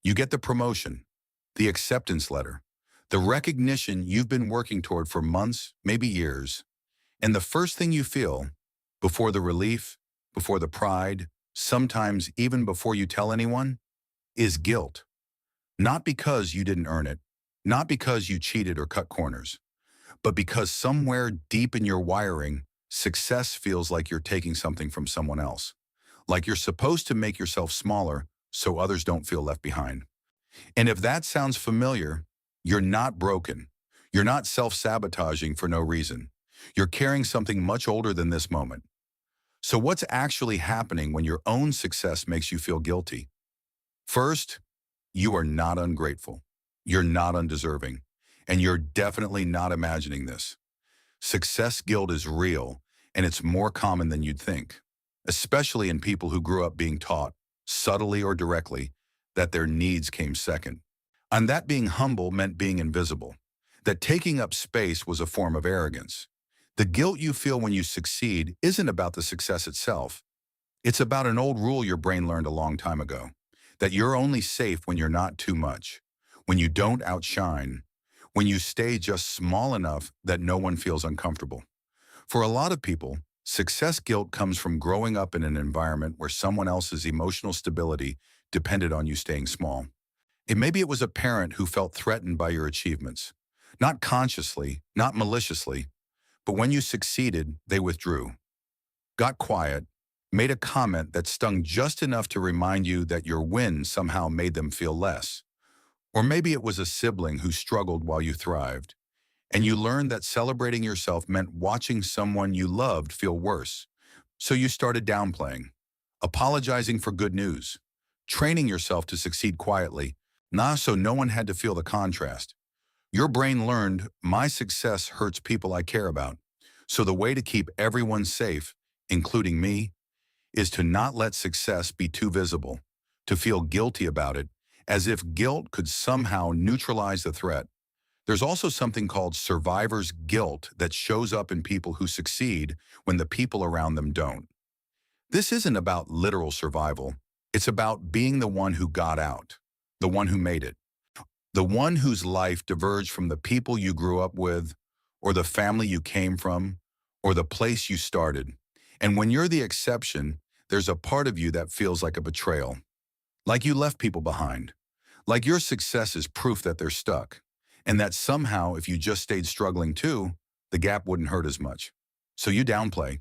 You get the promotion, the acceptance letter, the recognition you've been working toward for months, maybe years. And the first thing you feel, before the relief, before the pride, sometimes even before you tell anyone, is guilt. Not because you didn't earn it, not because you cheated or cut corners, but because somewhere deep in your wiring, success feels like you're taking something from someone else. Like you're supposed to make yourself smaller so others don't feel left behind. And if that sounds familiar, you're not broken. You're not self-sabotaging for no reason. You're carrying something much older than this moment. So what's actually happening when your own success makes you feel guilty? First, you are not ungrateful. You're not undeserving. And you're definitely not imagining this. Success guilt is real, and it's more common than you'd think, especially in people who grew up being taught, subtly or directly, that their needs came second. And that being humble meant being invisible, that taking up space was a form of arrogance. The guilt you feel when you succeed isn't about the success itself. It's about an old rule your brain learned a long time ago, that you're only safe when you're not too much, when you don't outshine, when you stay just small enough that no one feels uncomfortable. For a lot of people, success guilt comes from growing up in an environment where someone else's emotional stability depended on you staying small. And maybe it was a parent who felt threatened by your achievements, not consciously, not maliciously, but when you succeeded, they withdrew, got quiet, made a comment that stung just enough to remind you that your win somehow made them feel less. Or maybe it was a sibling who struggled while you thrived, and you learned that celebrating yourself meant watching someone you loved feel worse. So you started downplaying, apologizing for good news, training yourself to succeed quietly, so no one had to feel the contrast. Your brain learned, my success hurts people I care about. So the way to keep everyone safe, including me, is to not let success be too visible, to feel guilty about it, as if guilt could somehow neutralize the threat. There's also something called survivor's guilt that shows up in people who succeed when the people around them don't. This isn't about literal survival. It's about being the one who got out, the one who made it, the one whose life diverged from the people you grew up with, or the family you came from, or the place you started. And when you're the exception, there's a part of you that feels like a betrayal, like you left people behind, like your success is proof that they're stuck, and that somehow if you just stayed struggling too, the gap wouldn't hurt as much. So you downplay.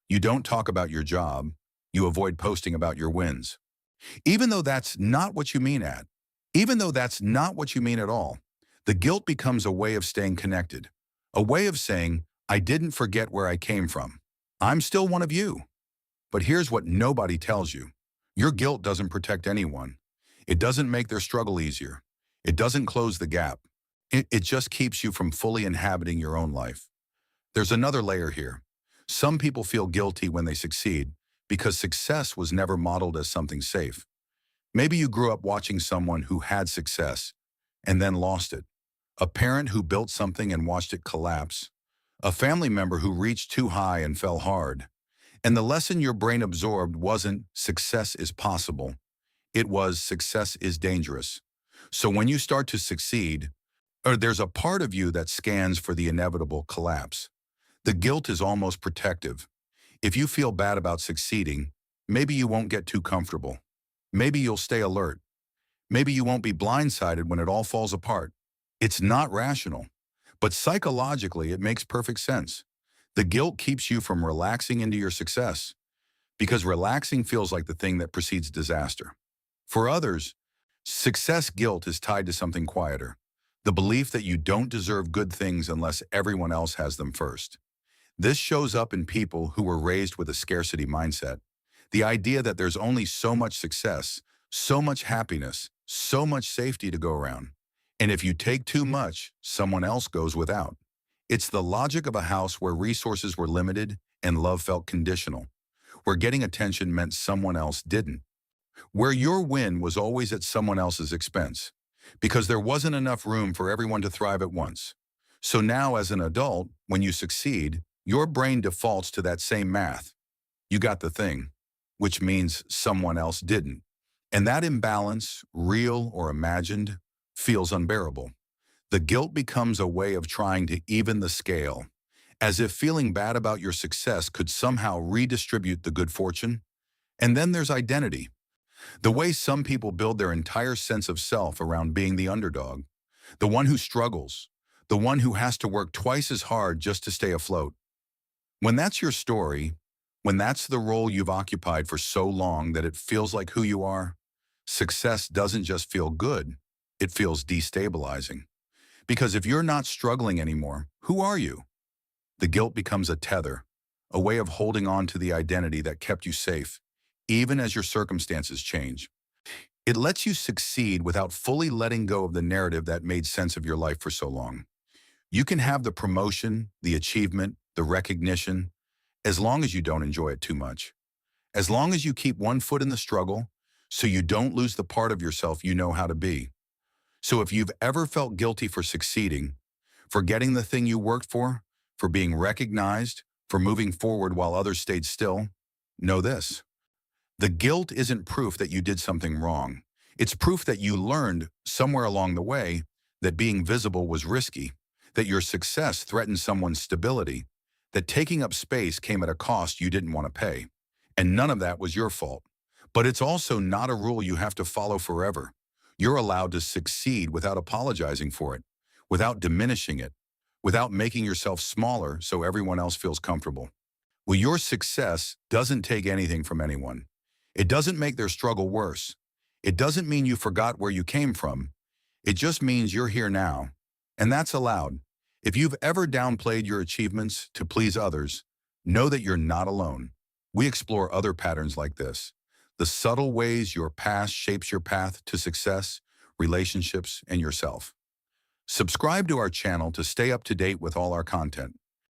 You don't talk about your job. You avoid posting about your wins. Even though that's not what you mean at, even though that's not what you mean at all, the guilt becomes a way of staying connected, a way of saying, I didn't forget where I came from. I'm still one of you. But here's what nobody tells you. Your guilt doesn't protect anyone. It doesn't make their struggle easier. It doesn't close the gap. It just keeps you from fully inhabiting your own life. There's another layer here. Some people feel guilty when they succeed because success was never modeled as something safe. Maybe you grew up watching someone who had success and then lost it. A parent who built something and watched it collapse. A family member who reached too high and fell hard. And the lesson your brain absorbed wasn't success is possible. It was success is dangerous. So when you start to succeed, or there's a part of you that scans for the inevitable collapse. The guilt is almost protective. If you feel bad about succeeding, maybe you won't get too comfortable. Maybe you'll stay alert. Maybe you won't be blindsided when it all falls apart. It's not rational, but psychologically it makes perfect sense. The guilt keeps you from relaxing into your success, because relaxing feels like the thing that precedes disaster. For others, success guilt is tied to something quieter, the belief that you don't deserve good things unless everyone else has them first. This shows up in people who were raised with a scarcity mindset, the idea that there's only so much success, so much happiness, so much safety to go around. And if you take too much, someone else goes without. It's the logic of a house where resources were limited and love felt conditional, where getting attention meant someone else didn't, where your win was always at someone else's expense, because there wasn't enough room for everyone to thrive at once. So now as an adult, when you succeed, your brain defaults to that same math. You got the thing, which means someone else didn't. And that imbalance, real or imagined, feels unbearable. The guilt becomes a way of trying to even the scale, as if feeling bad about your success could somehow redistribute the good fortune. And then there's identity, the way some people build their entire sense of self around being the underdog, the one who struggles, the one who has to work twice as hard just to stay afloat. When that's your story, when that's the role you've occupied for so long that it feels like who you are, success doesn't just feel good, it feels destabilizing. Because if you're not struggling anymore, who are you? The guilt becomes a tether, a way of holding on to the identity that kept you safe, even as your circumstances change. It lets you succeed without fully letting go of the narrative that made sense of your life for so long. You can have the promotion, the achievement, the recognition, as long as you don't enjoy it too much. As long as you keep one foot in the struggle, so you don't lose the part of yourself you know how to be. So if you've ever felt guilty for succeeding, for getting the thing you worked for being recognized, for moving forward while others stayed still, know this. The guilt isn't proof that you did something wrong. It's proof that you learned somewhere along the way that being visible was risky, that your success threatened someone's stability, that taking up space came at a cost you didn't want to pay. And none of that was your fault. But it's also not a rule you have to follow forever. You're allowed to succeed without apologizing for it, without diminishing it, without making yourself smaller so everyone else feels comfortable. Well, your success doesn't take anything from anyone. It doesn't make their struggle worse. It doesn't mean you forgot where you came from. It just means you're here now. And that's allowed. If you've ever downplayed your achievements to please others, know that you're not alone. We explore other patterns like this, the subtle ways your past shapes your path to success, relationships, and yourself. Subscribe to our channel to stay up to date with all our content.